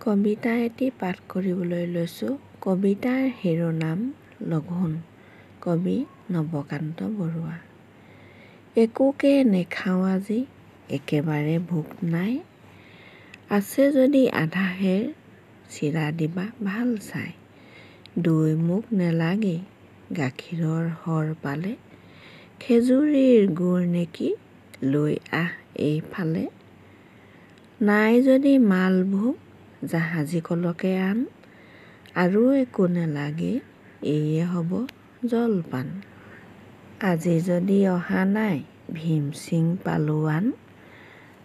কবিতা এটি পাঠ কৰিবলৈ লৈছোঁ। কবিতাৰ শিৰোনাম লঘোণ। কবি নৱকান্ত বৰুৱা। একোকে নেখাওঁ আজি, একেবাৰে ভোক নাই। আছে যদি আধাশেৰ, চিৰা দিবা ভাল চাই। দৈ মোক নেলাগেই, গাখীৰৰ সৰ পালে। খেজুৰিৰ গুৰ নেকি, লৈ আহ এইফালে। নাই যদি মালভোগ, জাহাজী কলকে আন। আৰু একো নেলাগে, এইয়ে হ'ব জলপান। আজি যদি অহা নাই, ভীমশিং পালোৱান।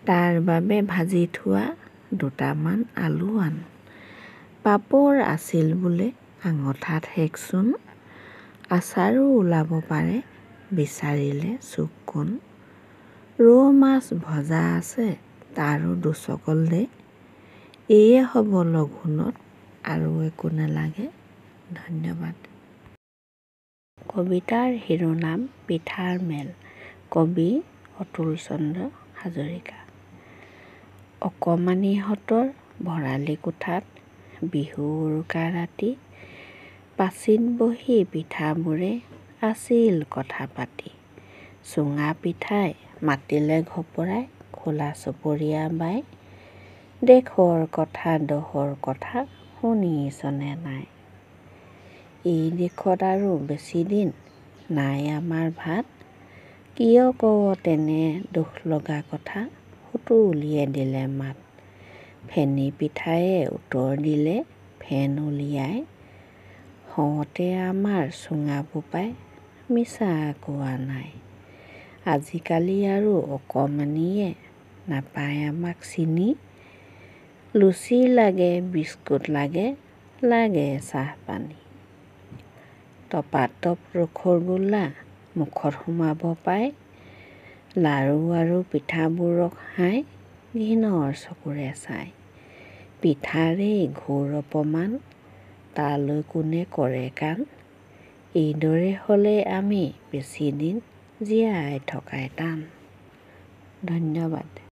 তাৰ বাবে ভাজি থোৱা দুটামান আলু আন। পাপৰ আছিল বোলে, আঙঠাত শেকচোন। আচাৰো ওলাব পাৰে, বিচাৰিলে চুক কোন। ৰৌ মাছ ভজা আছে, তাৰো দুচকল দে। এইয়ে হ'ব লঘোণত, আৰু একো নেলাগে। ধন্যবাদ। কবিতাৰ শিৰোনাম পিঠাৰ মেল। কবি অতুল চন্দ্ৰ হাজৰিকা। অকমানিহঁতৰ ভৰালী কোঠাত বিহু উৰুকা ৰাতি। পাচিত বহি পিঠাবোৰে আছিল কথা পাতি। চুঙা পিঠাই মাতিলে ঘপৰাই, খোলা চপৰীয়া বাই। দেশৰ কথা দহৰ কথা, শুনিছনে নাই। এই দেশত আৰু বেছিদিন নাই আমাৰ ভাত। কিয় কৱ তেনে দুখ লগা কথা, সুতুলিয়ে দিলে মাত। ফেনী পিঠায়ে উত্তৰ দিলে ফেন উলিয়াই। হওঁতে আমাৰ চুঙা বোপাই মিছা কোৱা নাই। আজিকালি আৰু অকমানিয়ে নাপায় আমাক চিনি। লুচি লাগে, বিস্কুট লাগে, লাগে চাহপানী। টপাটপ ৰসগোল্লা মুখত সোমাব পাই। লাৰু আৰু পিঠাবোৰক হাই, ঘিণৰ চকুৰে চাই। পিঠাৰেই ঘোৰ অপমান, তালৈ কোনে কৰে কাণ। এইদৰে হ'লে আমি বেছিদিন জীয়াই থকাই টান। ধন্যবাদ।